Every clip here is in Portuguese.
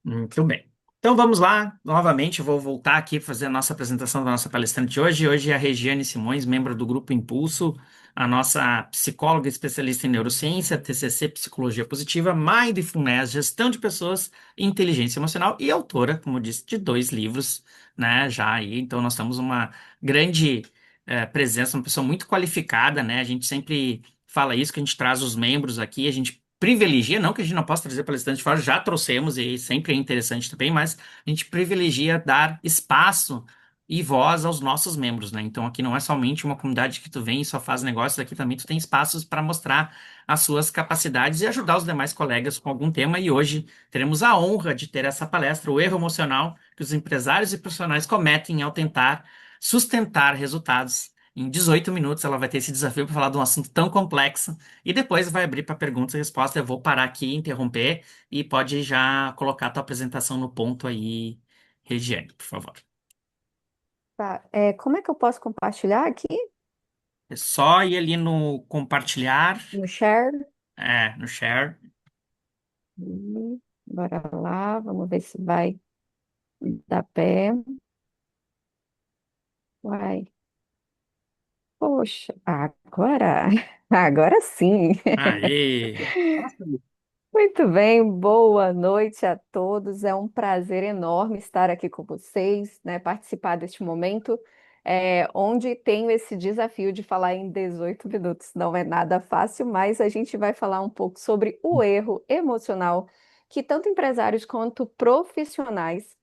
Muito bem. Então vamos lá, novamente, eu vou voltar aqui para fazer a nossa apresentação da nossa palestrante de hoje. Hoje é a Regiane Simões, membro do Grupo Impulso, a nossa psicóloga especialista em neurociência, TCC Psicologia Positiva, Mindfulness, Gestão de Pessoas e Inteligência Emocional e autora, como eu disse, de 2 livros, né, já aí. Então nós temos uma grande presença, uma pessoa muito qualificada, né? A gente sempre fala isso, que a gente traz os membros aqui, a gente privilegia, não que a gente não possa trazer palestrantes de fora, já trouxemos e sempre é interessante também, mas a gente privilegia dar espaço e voz aos nossos membros, né? Então aqui não é somente uma comunidade que tu vem e só faz negócios, aqui também tu tem espaços para mostrar as suas capacidades e ajudar os demais colegas com algum tema. E hoje teremos a honra de ter essa palestra, o erro emocional que os empresários e profissionais cometem ao tentar sustentar resultados. Em 18 minutos, ela vai ter esse desafio para falar de um assunto tão complexo e depois vai abrir para perguntas e respostas. Eu vou parar aqui, interromper e pode já colocar a tua apresentação no ponto aí, Regiane, por favor. Tá, como é que eu posso compartilhar aqui É só ir ali no compartilhar, no share? no share. Bora lá, vamos ver se vai dar pé. Vai. Poxa, agora, agora sim. Aí. Muito bem, boa noite a todos. É um prazer enorme estar aqui com vocês, né? Participar deste momento, onde tenho esse desafio de falar em 18 minutos. Não é nada fácil, mas a gente vai falar um pouco sobre o erro emocional que tanto empresários quanto profissionais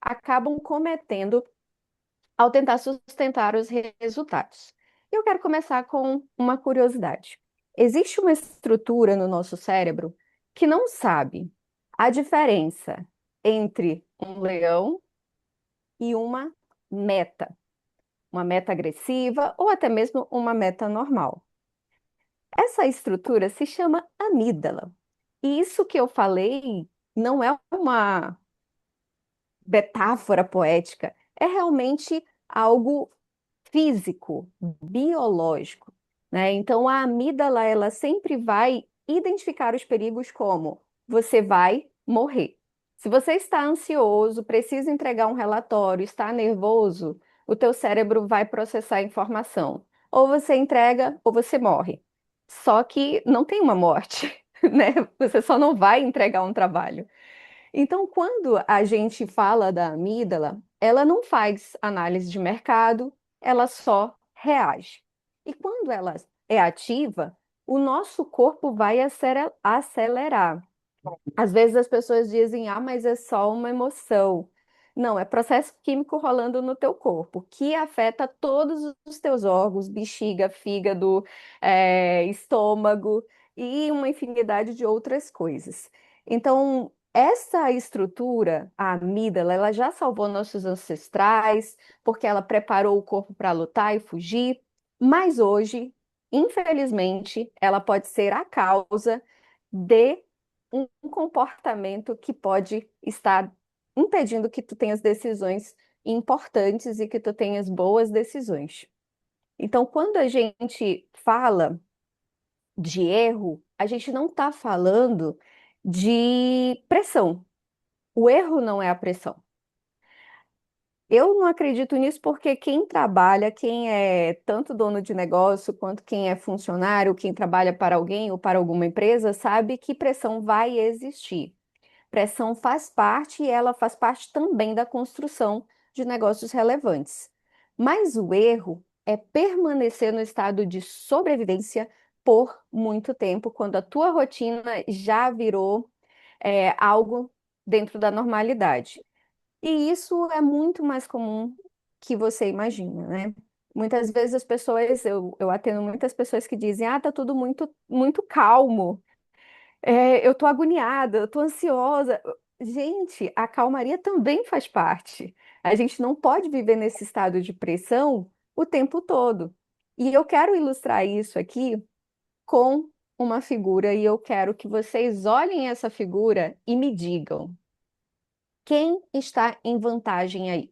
acabam cometendo ao tentar sustentar os resultados. Eu quero começar com uma curiosidade. Existe uma estrutura no nosso cérebro que não sabe a diferença entre um leão e uma meta agressiva ou até mesmo uma meta normal. Essa estrutura se chama amígdala. E isso que eu falei não é uma metáfora poética, é realmente algo físico, biológico, né? Então a amígdala ela sempre vai identificar os perigos como você vai morrer. Se você está ansioso, precisa entregar um relatório, está nervoso, o teu cérebro vai processar a informação. Ou você entrega ou você morre. Só que não tem uma morte, né? Você só não vai entregar um trabalho. Então, quando a gente fala da amígdala, ela não faz análise de mercado, ela só reage. E quando ela é ativa, o nosso corpo vai acelerar. Às vezes as pessoas dizem, ah, mas é só uma emoção. Não, é processo químico rolando no teu corpo, que afeta todos os teus órgãos, bexiga, fígado, estômago e uma infinidade de outras coisas. Então, essa estrutura, a amígdala, ela já salvou nossos ancestrais, porque ela preparou o corpo para lutar e fugir, mas hoje, infelizmente, ela pode ser a causa de um comportamento que pode estar impedindo que tu tenhas decisões importantes e que tu tenhas boas decisões. Então, quando a gente fala de erro, a gente não está falando de pressão. O erro não é a pressão. Eu não acredito nisso porque quem trabalha, quem é tanto dono de negócio quanto quem é funcionário, quem trabalha para alguém ou para alguma empresa, sabe que pressão vai existir. Pressão faz parte e ela faz parte também da construção de negócios relevantes. Mas o erro é permanecer no estado de sobrevivência por muito tempo, quando a tua rotina já virou algo dentro da normalidade. E isso é muito mais comum que você imagina, né? Muitas vezes as pessoas, eu atendo muitas pessoas que dizem, ah, tá tudo muito, muito calmo. Eu tô agoniada, eu tô ansiosa. Gente, a calmaria também faz parte. A gente não pode viver nesse estado de pressão o tempo todo. E eu quero ilustrar isso aqui com uma figura, e eu quero que vocês olhem essa figura e me digam quem está em vantagem aí.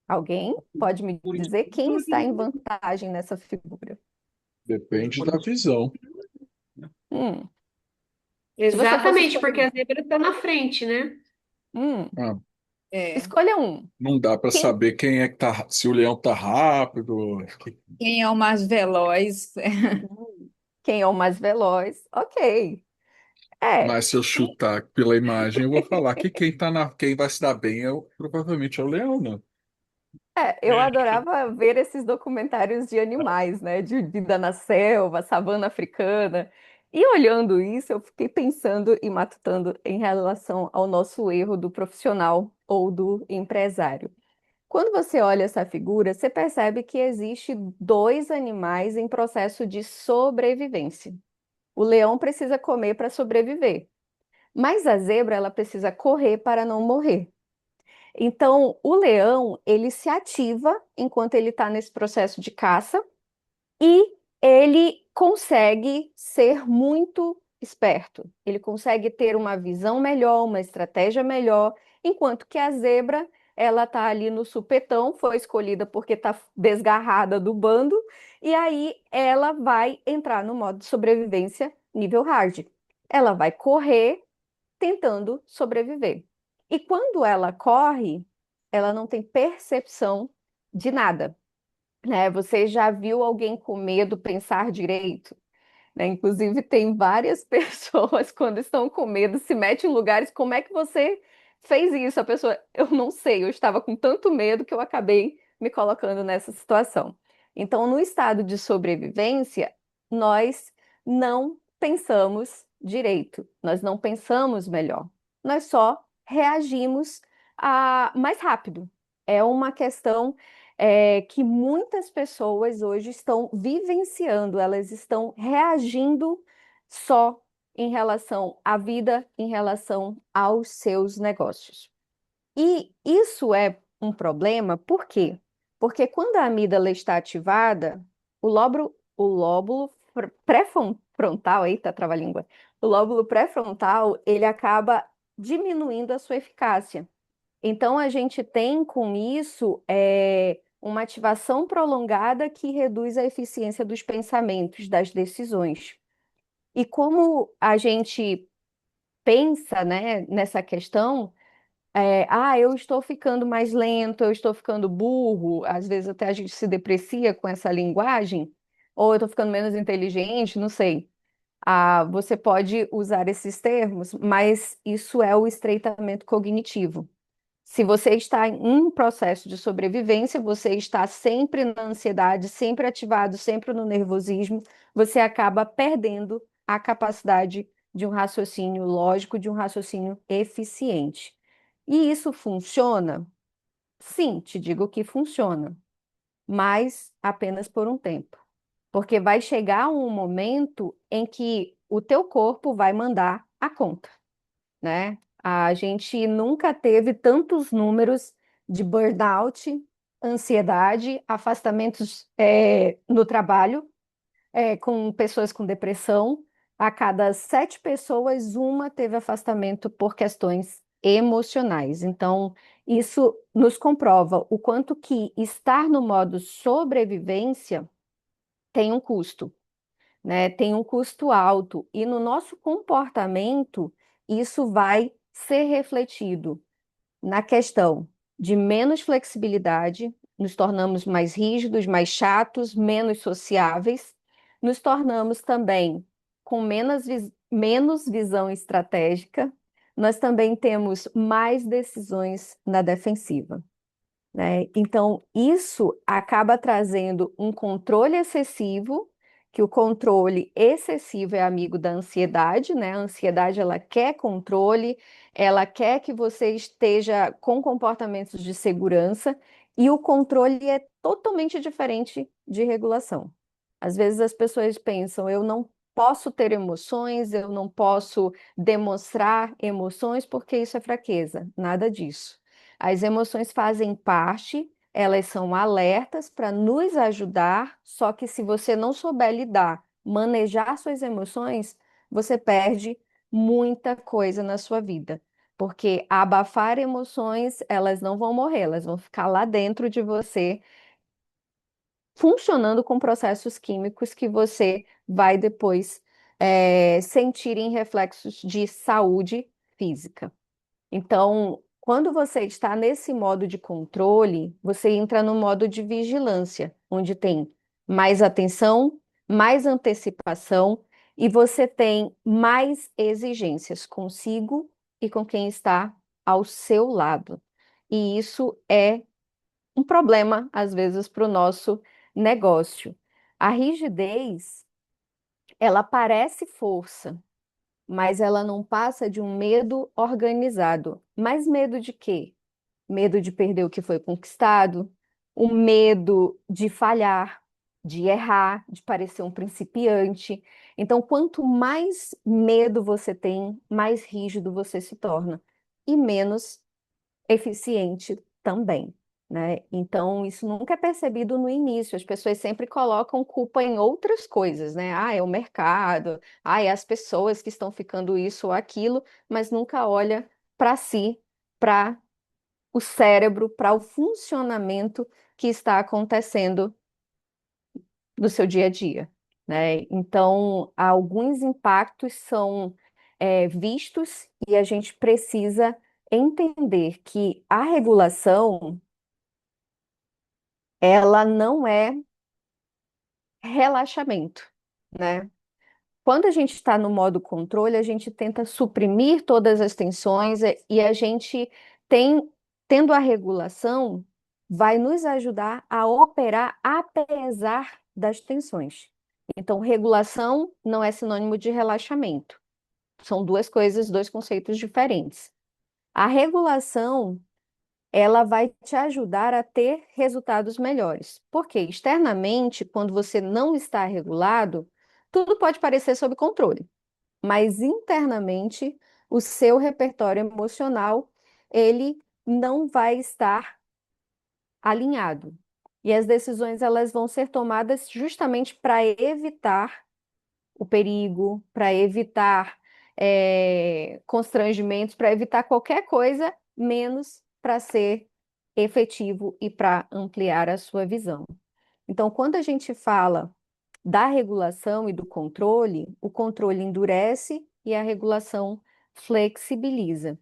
Alguém pode me Por dizer quem está em enquanto, vantagem nessa figura? depende da visão. Hum. Se você fosse Exatamente, escolher porque um, a zebra está na frente, né? hum, Ah, É. escolha um. não dá para Quem, saber quem é que tá, se o leão tá rápido, Quem é o mais veloz? quem é o mais veloz? Ok. É, mas se eu chutar pela imagem, eu vou falar que quem vai se dar bem provavelmente é o leão, né? eu adorava ver esses documentários de animais, né? De vida na selva, savana africana. E olhando isso, eu fiquei pensando e matutando em relação ao nosso erro do profissional ou do empresário. Quando você olha essa figura, você percebe que existe dois animais em processo de sobrevivência. O leão precisa comer para sobreviver, mas a zebra ela precisa correr para não morrer. Então, o leão, ele se ativa enquanto ele está nesse processo de caça e ele consegue ser muito esperto. Ele consegue ter uma visão melhor, uma estratégia melhor, enquanto que a zebra, ela está ali no supetão, foi escolhida porque está desgarrada do bando, e aí ela vai entrar no modo de sobrevivência nível hard. Ela vai correr tentando sobreviver. E quando ela corre, ela não tem percepção de nada, né? Você já viu alguém com medo pensar direito? Né? Inclusive, tem várias pessoas, quando estão com medo, se metem em lugares. Como é que você fez isso? A pessoa, eu não sei, eu estava com tanto medo que eu acabei me colocando nessa situação. Então, no estado de sobrevivência, nós não pensamos direito, nós não pensamos melhor, nós só reagimos mais rápido. É uma questão que muitas pessoas hoje estão vivenciando, elas estão reagindo só em relação à vida, em relação aos seus negócios. E isso é um problema, por quê? Porque quando a amígdala está ativada, o lóbulo pré-frontal, eita, trava-língua, o lóbulo pré-frontal, ele acaba diminuindo a sua eficácia. Então, a gente tem com isso uma ativação prolongada que reduz a eficiência dos pensamentos, das decisões. E como a gente pensa, né, nessa questão, eu estou ficando mais lento, eu estou ficando burro, às vezes até a gente se deprecia com essa linguagem, ou eu estou ficando menos inteligente, não sei. Você pode usar esses termos, mas isso é o estreitamento cognitivo. Se você está em um processo de sobrevivência, você está sempre na ansiedade, sempre ativado, sempre no nervosismo, você acaba perdendo a capacidade de um raciocínio lógico, de um raciocínio eficiente. E isso funciona? Sim, te digo que funciona, mas apenas por um tempo. Porque vai chegar um momento em que o teu corpo vai mandar a conta, né? A gente nunca teve tantos números de burnout, ansiedade, afastamentos no trabalho, com pessoas com depressão. A cada 7 pessoas, uma teve afastamento por questões emocionais. Então, isso nos comprova o quanto que estar no modo sobrevivência tem um custo, né? Tem um custo alto e no nosso comportamento isso vai ser refletido na questão de menos flexibilidade, nos tornamos mais rígidos, mais chatos, menos sociáveis, nos tornamos também com menos visão estratégica, nós também temos mais decisões na defensiva, né? Então, isso acaba trazendo um controle excessivo, que o controle excessivo é amigo da ansiedade, né? A ansiedade, ela quer controle, ela quer que você esteja com comportamentos de segurança, e o controle é totalmente diferente de regulação. Às vezes as pessoas pensam, eu não posso ter emoções, eu não posso demonstrar emoções porque isso é fraqueza. Nada disso. As emoções fazem parte, elas são alertas para nos ajudar, só que se você não souber lidar, manejar suas emoções, você perde muita coisa na sua vida. Porque abafar emoções, elas não vão morrer, elas vão ficar lá dentro de você, funcionando com processos químicos que você vai depois sentirem reflexos de saúde física. Então, quando você está nesse modo de controle, você entra no modo de vigilância, onde tem mais atenção, mais antecipação e você tem mais exigências consigo e com quem está ao seu lado. E isso é um problema, às vezes, para o nosso negócio. A rigidez, ela parece força, mas ela não passa de um medo organizado. Mas medo de quê? Medo de perder o que foi conquistado, o medo de falhar, de errar, de parecer um principiante. Então, quanto mais medo você tem, mais rígido você se torna e menos eficiente também, né? Então, isso nunca é percebido no início. As pessoas sempre colocam culpa em outras coisas, né? Ah, é o mercado, ah, é as pessoas que estão ficando isso ou aquilo, mas nunca olha para si, para o cérebro, para o funcionamento que está acontecendo no seu dia a dia, né? Então, alguns impactos são vistos e a gente precisa entender que a regulação, ela não é relaxamento, né? Quando a gente está no modo controle, a gente tenta suprimir todas as tensões e a gente tem, tendo a regulação, vai nos ajudar a operar apesar das tensões. Então, regulação não é sinônimo de relaxamento. São duas coisas, dois conceitos diferentes. A regulação, ela vai te ajudar a ter resultados melhores. Porque externamente, quando você não está regulado, tudo pode parecer sob controle, mas internamente o seu repertório emocional, ele não vai estar alinhado. E as decisões elas vão ser tomadas justamente para evitar o perigo, para evitar constrangimentos, para evitar qualquer coisa, menos para ser efetivo e para ampliar a sua visão. Então, quando a gente fala da regulação e do controle, o controle endurece e a regulação flexibiliza.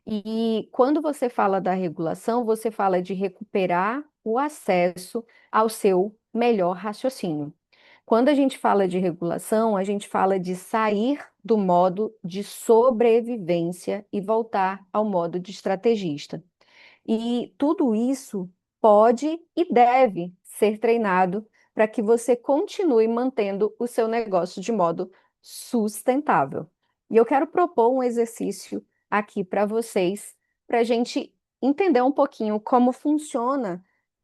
E quando você fala da regulação, você fala de recuperar o acesso ao seu melhor raciocínio. Quando a gente fala de regulação, a gente fala de sair do modo de sobrevivência e voltar ao modo de estrategista. E tudo isso pode e deve ser treinado para que você continue mantendo o seu negócio de modo sustentável. E eu quero propor um exercício aqui para vocês, para a gente entender um pouquinho como funciona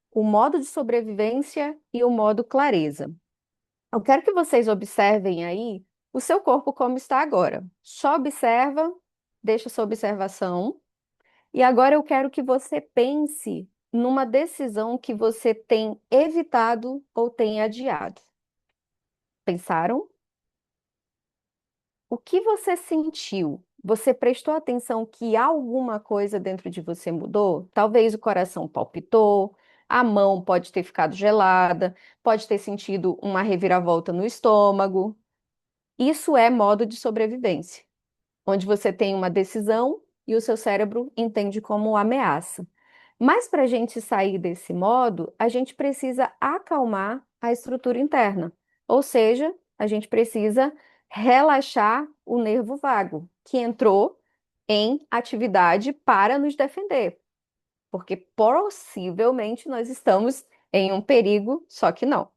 o modo de sobrevivência e o modo clareza. Eu quero que vocês observem aí o seu corpo como está agora. Só observa, deixa sua observação. E agora eu quero que você pense numa decisão que você tem evitado ou tem adiado. Pensaram? O que você sentiu? Você prestou atenção que alguma coisa dentro de você mudou? Talvez o coração palpitou, a mão pode ter ficado gelada, pode ter sentido uma reviravolta no estômago. Isso é modo de sobrevivência, onde você tem uma decisão e o seu cérebro entende como ameaça. Mas para a gente sair desse modo, a gente precisa acalmar a estrutura interna. Ou seja, a gente precisa relaxar o nervo vago, que entrou em atividade para nos defender. Porque possivelmente nós estamos em um perigo, só que não.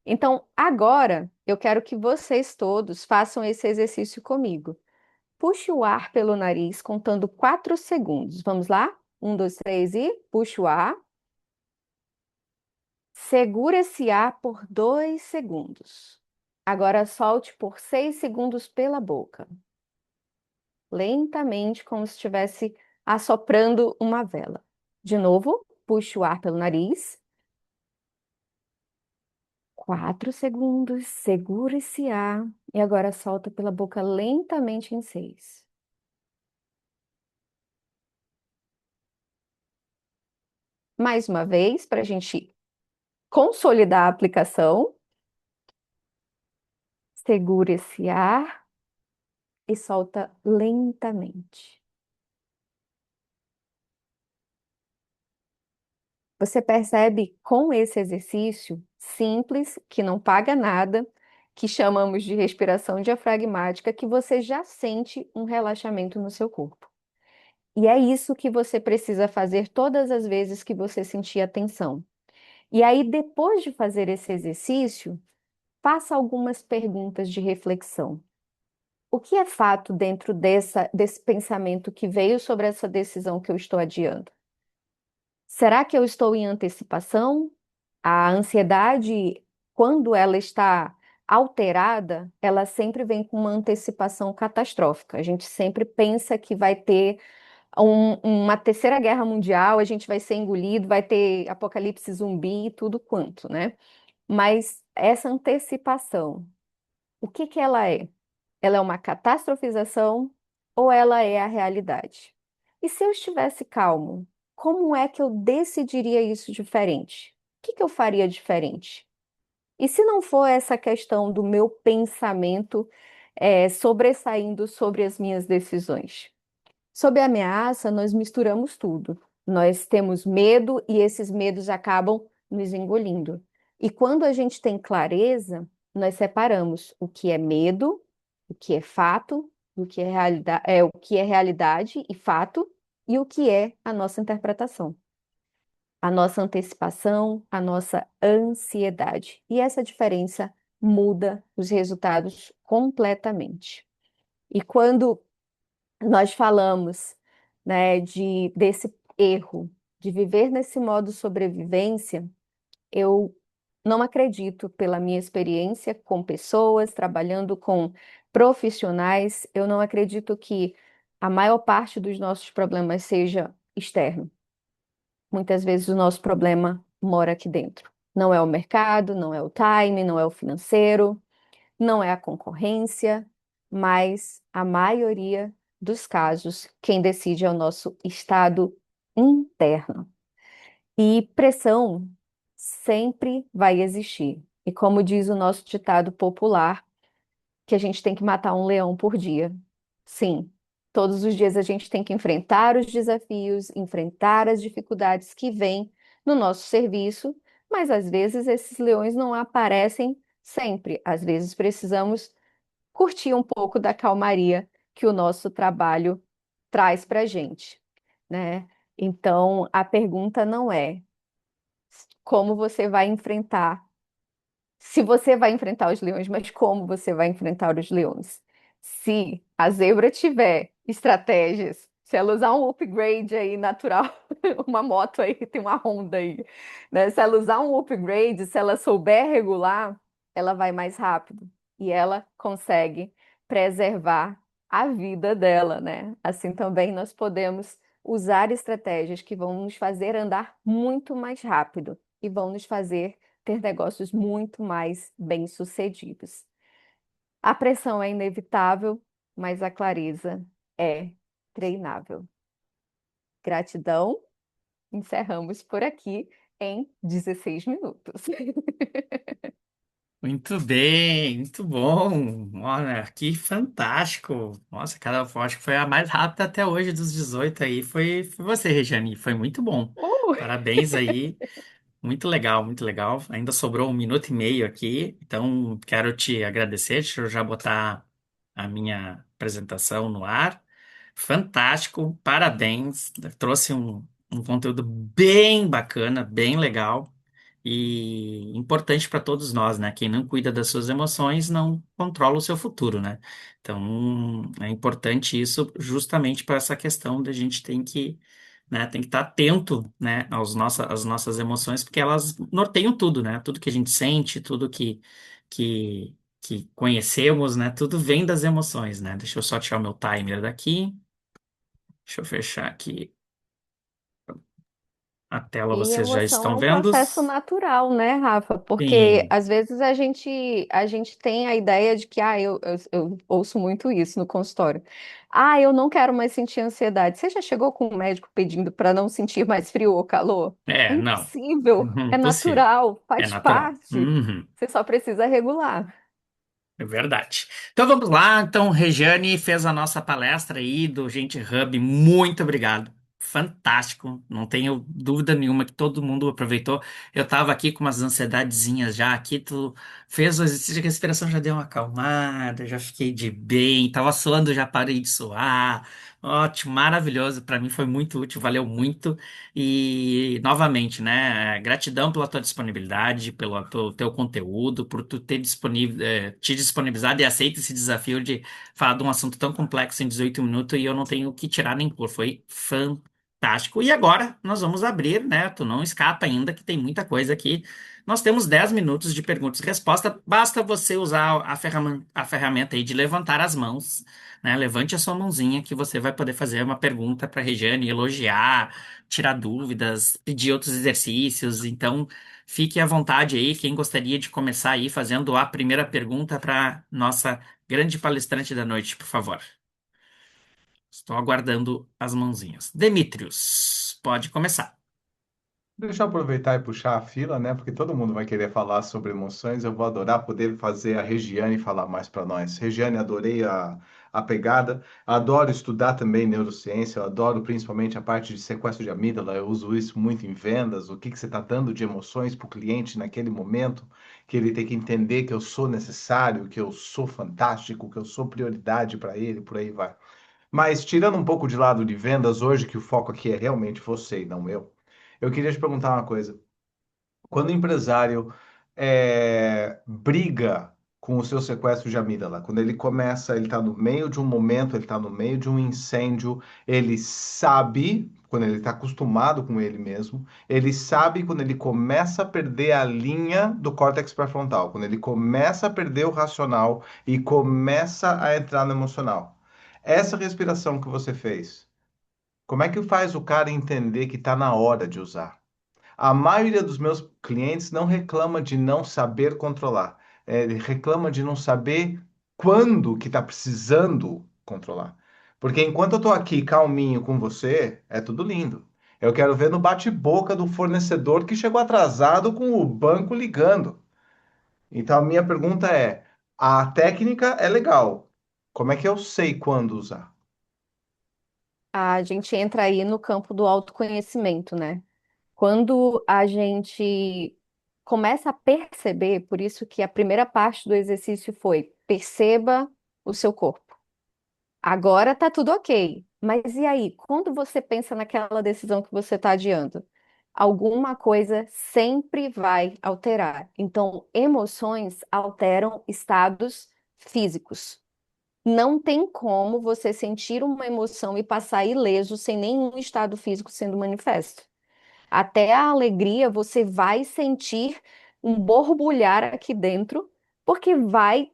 Então, agora eu quero que vocês todos façam esse exercício comigo. Puxe o ar pelo nariz, contando 4 segundos. Vamos lá? 1, 2, 3 e puxa o ar. Segura esse ar por 2 segundos. Agora solte por 6 segundos pela boca. Lentamente, como se estivesse assoprando uma vela. De novo, puxe o ar pelo nariz. 4 segundos, segura esse ar. E agora solta pela boca lentamente em 6. Mais uma vez, para a gente consolidar a aplicação. Segura esse ar e solta lentamente. Você percebe com esse exercício simples, que não paga nada, que chamamos de respiração diafragmática, que você já sente um relaxamento no seu corpo. E é isso que você precisa fazer todas as vezes que você sentir a tensão. E aí, depois de fazer esse exercício, faça algumas perguntas de reflexão. O que é fato dentro desse pensamento que veio sobre essa decisão que eu estou adiando? Será que eu estou em antecipação? A ansiedade, quando ela está alterada, ela sempre vem com uma antecipação catastrófica. A gente sempre pensa que vai ter uma terceira guerra mundial, a gente vai ser engolido, vai ter apocalipse zumbi e tudo quanto, né? Mas essa antecipação, o que que ela é? Ela é uma catastrofização ou ela é a realidade? E se eu estivesse calmo, como é que eu decidiria isso diferente? O que que eu faria diferente? E se não for essa questão do meu pensamento sobressaindo sobre as minhas decisões? Sob ameaça, nós misturamos tudo. Nós temos medo e esses medos acabam nos engolindo. E quando a gente tem clareza, nós separamos o que é medo, o que é fato, o que é realidade e fato, e o que é a nossa interpretação, a nossa antecipação, a nossa ansiedade. E essa diferença muda os resultados completamente. E quando nós falamos, né, desse erro, de viver nesse modo sobrevivência, eu não acredito, pela minha experiência com pessoas, trabalhando com profissionais, eu não acredito que a maior parte dos nossos problemas seja externo. Muitas vezes o nosso problema mora aqui dentro. Não é o mercado, não é o time, não é o financeiro, não é a concorrência, mas a maioria dos casos, quem decide é o nosso estado interno. E pressão sempre vai existir. E como diz o nosso ditado popular, que a gente tem que matar um leão por dia. Sim, todos os dias a gente tem que enfrentar os desafios, enfrentar as dificuldades que vêm no nosso serviço, mas às vezes esses leões não aparecem sempre. Às vezes precisamos curtir um pouco da calmaria que o nosso trabalho traz para a gente, né? Então, a pergunta não é como você vai enfrentar, se você vai enfrentar os leões, mas como você vai enfrentar os leões. Se a zebra tiver estratégias, se ela usar um upgrade aí natural, uma moto aí, tem uma Honda aí, né? Se ela usar um upgrade, se ela souber regular, ela vai mais rápido e ela consegue preservar a vida dela, né? Assim também nós podemos usar estratégias que vão nos fazer andar muito mais rápido e vão nos fazer ter negócios muito mais bem-sucedidos. A pressão é inevitável, mas a clareza é treinável. Gratidão. Encerramos por aqui em 16 minutos. Muito bem, muito bom. Olha, que fantástico. Nossa, acho que foi a mais rápida até hoje dos 18 aí. Foi você, Regiane. Foi muito bom. Uh! Parabéns aí. Muito legal, muito legal. Ainda sobrou 1 minuto e meio aqui, então quero te agradecer. Deixa eu já botar a minha apresentação no ar. Fantástico, parabéns. Trouxe um conteúdo bem bacana, bem legal e importante para todos nós, né? Quem não cuida das suas emoções não controla o seu futuro, né? Então é importante isso justamente para essa questão da gente tem que estar atento, né, às nossas emoções, porque elas norteiam tudo, né? Tudo que a gente sente, tudo que conhecemos, né? Tudo vem das emoções, né? Deixa eu só tirar o meu timer daqui. Deixa eu fechar aqui a tela, E vocês já emoção é estão um vendo? processo natural, né, Rafa? Porque Sim, às vezes a gente tem a ideia de que, eu ouço muito isso no consultório. Ah, eu não quero mais sentir ansiedade. Você já chegou com um médico pedindo para não sentir mais frio ou calor? É não. impossível, é Possível. natural, É faz natural. parte. Uhum. Você só precisa regular. É verdade. Então vamos lá. Então, Regiane fez a nossa palestra aí do Gente Hub. Muito obrigado. Fantástico. Não tenho dúvida nenhuma que todo mundo aproveitou. Eu estava aqui com umas ansiedadezinhas já. Aqui tu fez o exercício de respiração, já deu uma acalmada, já fiquei de bem. Tava suando, já parei de suar. Ótimo, maravilhoso. Para mim foi muito útil, valeu muito. E novamente, né? Gratidão pela tua disponibilidade, teu conteúdo, por tu ter te disponibilizado e aceito esse desafio de falar de um assunto tão complexo em 18 minutos e eu não tenho o que tirar nem pôr. Foi fantástico. E agora nós vamos abrir, né? Tu não escapa ainda, que tem muita coisa aqui. Nós temos 10 minutos de perguntas e respostas. Basta você usar a ferramenta aí de levantar as mãos, né? Levante a sua mãozinha que você vai poder fazer uma pergunta para a Regiane, elogiar, tirar dúvidas, pedir outros exercícios. Então, fique à vontade aí, quem gostaria de começar aí fazendo a primeira pergunta para nossa grande palestrante da noite, por favor. Estou aguardando as mãozinhas. Demetrios, pode começar. Deixa eu aproveitar e puxar a fila, né? Porque todo mundo vai querer falar sobre emoções. Eu vou adorar poder fazer a Regiane falar mais para nós. Regiane, adorei a pegada. Adoro estudar também neurociência. Eu adoro principalmente a parte de sequestro de amígdala. Eu uso isso muito em vendas. O que que você está dando de emoções para o cliente naquele momento, que ele tem que entender que eu sou necessário, que eu sou fantástico, que eu sou prioridade para ele, por aí vai. Mas tirando um pouco de lado de vendas hoje, que o foco aqui é realmente você e não eu queria te perguntar uma coisa. Quando o empresário briga com o seu sequestro de amígdala, quando ele começa, ele está no meio de um momento, ele está no meio de um incêndio, ele sabe, quando ele está acostumado com ele mesmo, ele sabe quando ele começa a perder a linha do córtex pré-frontal, quando ele começa a perder o racional e começa a entrar no emocional. Essa respiração que você fez, como é que faz o cara entender que está na hora de usar? A maioria dos meus clientes não reclama de não saber controlar. Ele reclama de não saber quando que está precisando controlar. Porque enquanto eu estou aqui calminho com você, é tudo lindo. Eu quero ver no bate-boca do fornecedor que chegou atrasado com o banco ligando. Então a minha pergunta é: a técnica é legal. Como é que eu sei quando usar? A gente entra aí no campo do autoconhecimento, né? Quando a gente começa a perceber, por isso que a primeira parte do exercício foi perceba o seu corpo. Agora tá tudo ok. Mas e aí, quando você pensa naquela decisão que você está adiando? Alguma coisa sempre vai alterar. Então, emoções alteram estados físicos. Não tem como você sentir uma emoção e passar ileso sem nenhum estado físico sendo manifesto. Até a alegria você vai sentir um borbulhar aqui dentro, porque vai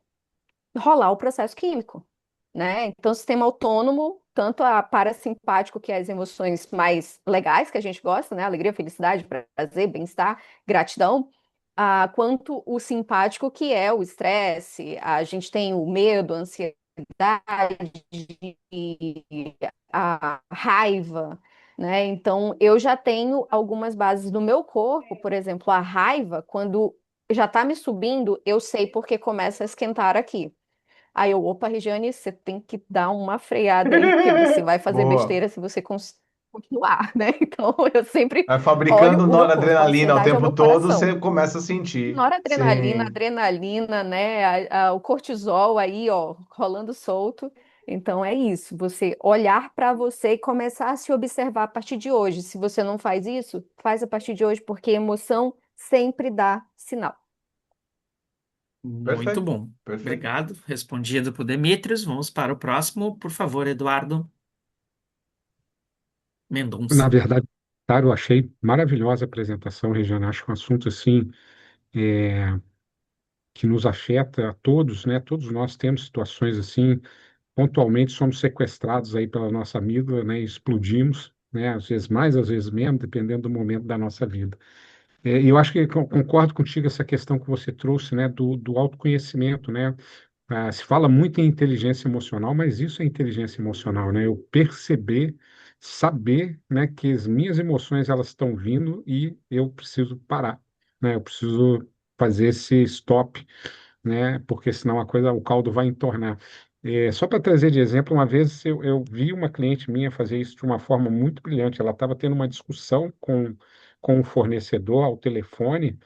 rolar o processo químico, né? Então, o sistema autônomo, tanto a parasimpático, que é as emoções mais legais que a gente gosta, né? Alegria, felicidade, prazer, bem-estar, gratidão, quanto o simpático, que é o estresse, a gente tem o medo, a ansiedade, a raiva, né? Então, eu já tenho algumas bases no meu corpo, por exemplo, a raiva, quando já está me subindo, eu sei porque começa a esquentar aqui. Aí eu, opa, Regiane, você tem que dar uma freada aí, porque você vai fazer Boa. besteira se você continuar, né? Então eu sempre Vai olho fabricando o meu corpo. A noradrenalina o ansiedade é o tempo meu todo, coração. você começa a sentir. Noradrenalina, Sim. adrenalina, né? O cortisol aí, ó, rolando solto. Então é isso, você olhar para você e começar a se observar a partir de hoje. Se você não faz isso, faz a partir de hoje, porque emoção sempre dá sinal. Muito Perfeito, bom. perfeito. Obrigado. Respondido por Demetrios. Vamos para o próximo, por favor, Eduardo Na Mendonça. verdade, cara, eu achei maravilhosa a apresentação, Regiane. Acho um assunto assim que nos afeta a todos, né? Todos nós temos situações assim. Pontualmente somos sequestrados aí pela nossa amígdala, né? E explodimos, né? Às vezes mais, às vezes menos, dependendo do momento da nossa vida. E eu acho que concordo contigo essa questão que você trouxe, né? Do autoconhecimento, né? Se fala muito em inteligência emocional, mas isso é inteligência emocional, né? Eu perceber, saber, né, que as minhas emoções elas estão vindo e eu preciso parar, né? Eu preciso fazer esse stop né? Porque senão o caldo vai entornar. Só para trazer de exemplo, uma vez eu vi uma cliente minha fazer isso de uma forma muito brilhante. Ela estava tendo uma discussão com o fornecedor ao telefone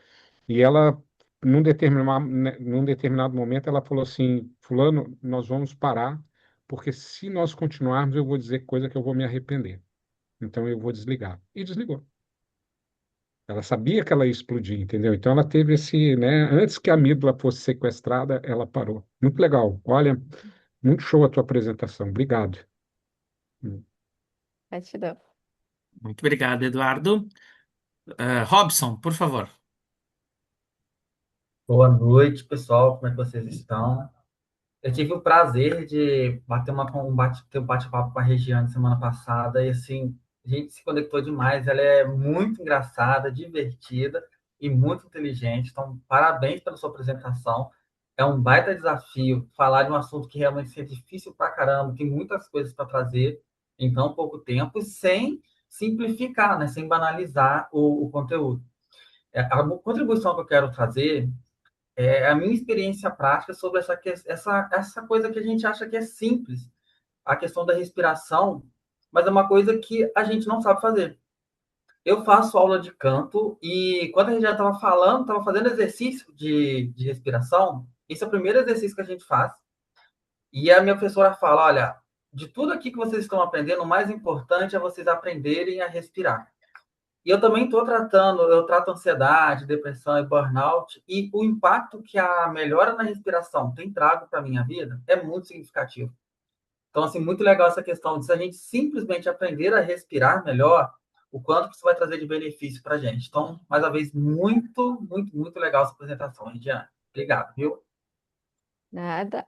e ela, num determinado momento, ela falou assim: Fulano, nós vamos parar, porque se nós continuarmos, eu vou dizer coisa que eu vou me arrepender. Então eu vou desligar. E desligou. Ela sabia que ela ia explodir, entendeu? Então ela teve esse, né? Antes que a amígdala fosse sequestrada, ela parou. Muito legal. Olha, muito show a tua apresentação. Obrigado. Gratidão. Muito obrigado, Eduardo. Robson, por favor. Boa noite, pessoal. Como é que vocês estão? Eu tive o prazer de ter um bate-papo com a Regiane semana passada e, assim, a gente se conectou demais. Ela é muito engraçada, divertida e muito inteligente. Então, parabéns pela sua apresentação. É um baita desafio falar de um assunto que realmente é difícil pra caramba, tem muitas coisas para trazer em tão pouco tempo, sem simplificar, né? Sem banalizar o conteúdo. A contribuição que eu quero trazer é a minha experiência prática sobre essa coisa que a gente acha que é simples, a questão da respiração, mas é uma coisa que a gente não sabe fazer. Eu faço aula de canto e quando a gente já estava falando, estava fazendo exercício de respiração, esse é o primeiro exercício que a gente faz, e a minha professora fala, olha, de tudo aqui que vocês estão aprendendo, o mais importante é vocês aprenderem a respirar. E eu também eu trato ansiedade, depressão e burnout, e o impacto que a melhora na respiração tem trago para a minha vida é muito significativo. Então, assim, muito legal essa questão de se a gente simplesmente aprender a respirar melhor, o quanto que isso vai trazer de benefício para a gente. Então, mais uma vez, muito, muito, muito legal essa apresentação, Regiane. Obrigado, viu? Nada.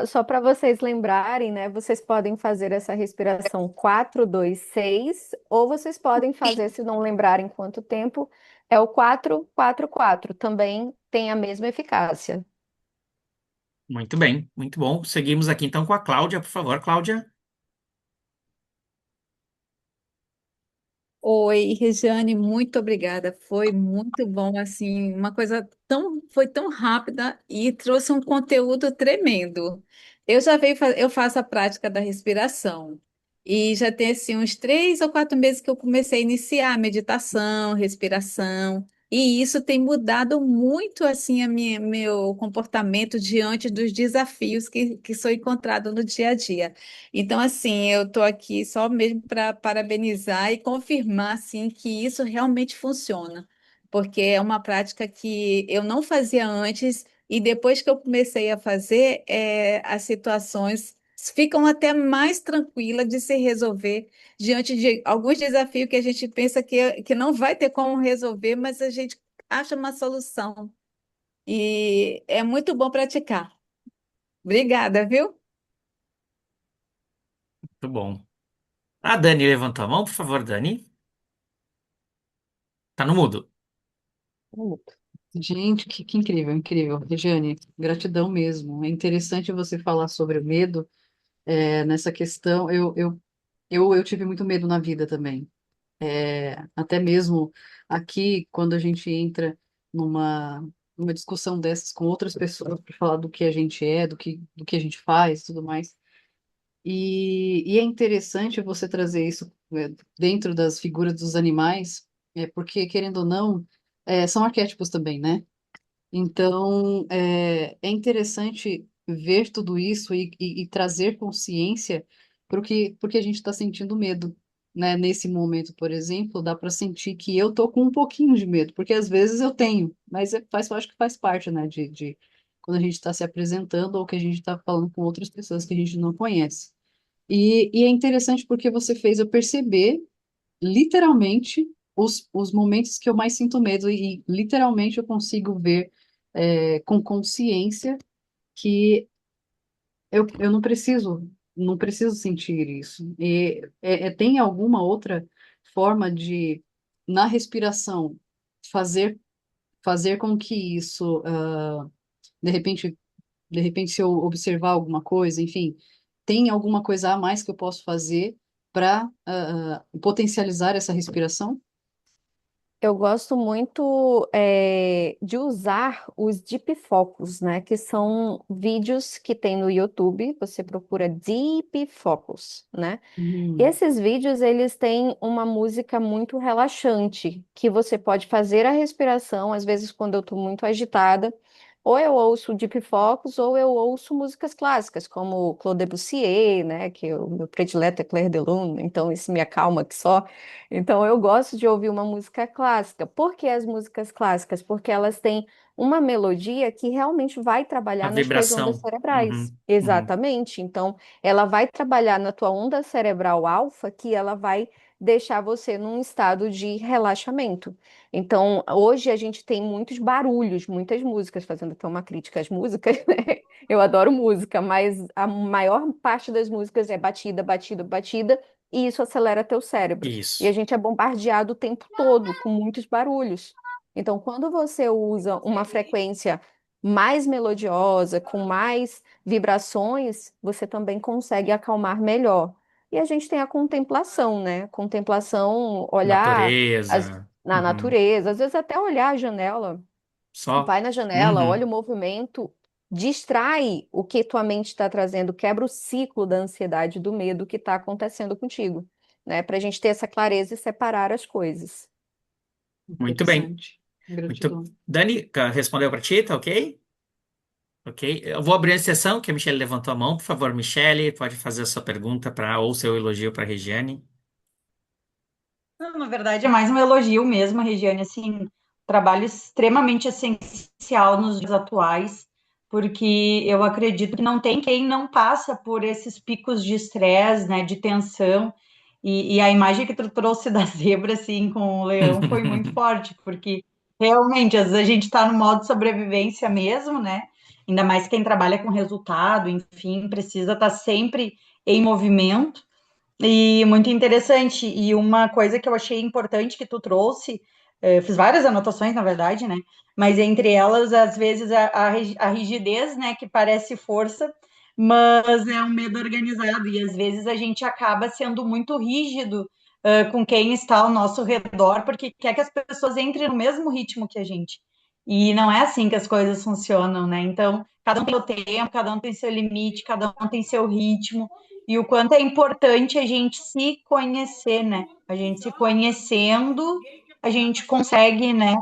Só para vocês lembrarem, né? Vocês podem fazer essa respiração 4-2-6, ou vocês podem fazer, se não lembrarem quanto tempo, é o 4-4-4. Também tem a mesma eficácia. Muito bem, muito bom. Seguimos aqui então com a Cláudia, por favor, Cláudia. Oi, Regiane, muito obrigada. Foi muito bom, assim, foi tão rápida e trouxe um conteúdo tremendo. Eu faço a prática da respiração e já tem assim uns 3 ou 4 meses que eu comecei a iniciar a meditação, respiração, e isso tem mudado muito assim meu comportamento diante dos desafios que sou encontrado no dia a dia. Então, assim, eu estou aqui só mesmo para parabenizar e confirmar, assim, que isso realmente funciona, porque é uma prática que eu não fazia antes e depois que eu comecei a fazer, as situações ficam até mais tranquilas de se resolver diante de alguns desafios que a gente pensa que não vai ter como resolver, mas a gente acha uma solução. E é muito bom praticar. Obrigada, viu? Muito bom. A Dani levantou a mão, por favor, Dani. Tá no mudo. Gente, que incrível, incrível. Regiane, gratidão mesmo. É interessante você falar sobre o medo, nessa questão. Eu tive muito medo na vida também. Até mesmo aqui, quando a gente entra numa discussão dessas com outras pessoas para falar do que a gente é, do que a gente faz, e tudo mais. E é interessante você trazer isso, dentro das figuras dos animais, porque, querendo ou não, são arquétipos também, né? Então, é interessante ver tudo isso e trazer consciência porque a gente está sentindo medo, né? Nesse momento, por exemplo, dá para sentir que eu tô com um pouquinho de medo, porque às vezes eu tenho, mas eu acho que faz parte, né? De quando a gente está se apresentando ou que a gente está falando com outras pessoas que a gente não conhece. E é interessante porque você fez eu perceber literalmente os momentos que eu mais sinto medo e literalmente eu consigo ver, com consciência que eu não preciso sentir isso. E tem alguma outra forma de, na respiração, fazer fazer com que isso, de repente, se eu observar alguma coisa, enfim, tem alguma coisa a mais que eu posso fazer para potencializar essa respiração? Eu gosto muito de usar os Deep Focus, né? Que são vídeos que tem no YouTube. Você procura Deep Focus, né? E Hum, esses vídeos, eles têm uma música muito relaxante, que você pode fazer a respiração, às vezes quando eu estou muito agitada, ou eu ouço Deep Focus, ou eu ouço músicas clássicas, como Claude Debussy, né, que o meu predileto é Clair de Lune, então isso me acalma que só. Então eu gosto de ouvir uma música clássica. Por que as músicas clássicas? Porque elas têm uma melodia que realmente vai A trabalhar nas tuas ondas vibração. cerebrais. Uhum, uhum. Exatamente. Então, ela vai trabalhar na tua onda cerebral alfa, que ela vai deixar você num estado de relaxamento. Então, hoje a gente tem muitos barulhos, muitas músicas, fazendo até uma crítica às músicas, né? Eu adoro música, mas a maior parte das músicas é batida, batida, batida, e isso acelera teu cérebro. E a Isso. gente é bombardeado o tempo todo com muitos barulhos. Então, quando você usa uma frequência mais melodiosa, com mais vibrações, você também consegue acalmar melhor. E a gente tem a contemplação, né? Contemplação, olhar Natureza. na Uhum. natureza, às vezes até olhar a janela, Só. vai na janela, olha Uhum. o movimento, distrai o que tua mente está trazendo, quebra o ciclo da ansiedade, e do medo que está acontecendo contigo, né? Para a gente ter essa clareza e separar as coisas. Muito bem. interessante. Muito. Gratidão. Dani, respondeu para ti, tá ok? Ok. Eu vou abrir a sessão, que a Michelle levantou a mão. Por favor, Michelle, pode fazer a sua pergunta para ou seu elogio para a Regiane. Não, na verdade, é mais um elogio mesmo, Regiane, assim, trabalho extremamente essencial nos dias atuais, porque eu acredito que não tem quem não passa por esses picos de estresse, né, de tensão, e a imagem que tu trouxe da zebra, assim, com o leão foi muito forte, porque realmente, às vezes a gente está no modo sobrevivência mesmo, né, ainda mais quem trabalha com resultado, enfim, precisa estar sempre em movimento, e muito interessante. E uma coisa que eu achei importante que tu trouxe, fiz várias anotações, na verdade, né? Mas entre elas, às vezes, a rigidez, né? Que parece força, mas é um medo organizado. E às vezes a gente acaba sendo muito rígido, com quem está ao nosso redor, porque quer que as pessoas entrem no mesmo ritmo que a gente. E não é assim que as coisas funcionam, né? Então, cada um tem seu tempo, cada um tem seu limite, cada um tem seu ritmo e o quanto é importante a gente se conhecer, né? A gente se conhecendo, a gente consegue, né?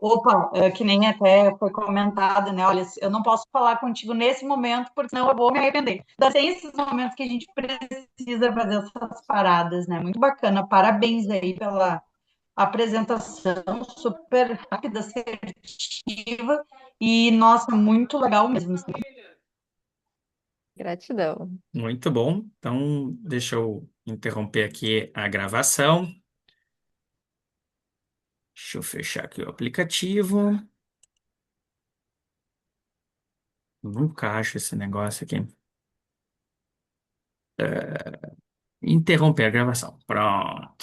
Opa, que nem até foi comentado, né? Olha, eu não posso falar contigo nesse momento, porque senão eu vou me arrepender. Então, tem esses momentos que a gente precisa fazer essas paradas, né? Muito bacana. Parabéns aí pela apresentação super rápida, assertiva e, nossa, muito legal mesmo. Gratidão. Muito bom. Então, deixa eu interromper aqui a gravação. Deixa eu fechar aqui o aplicativo. Nunca acho esse negócio aqui. Interromper a gravação. Pronto.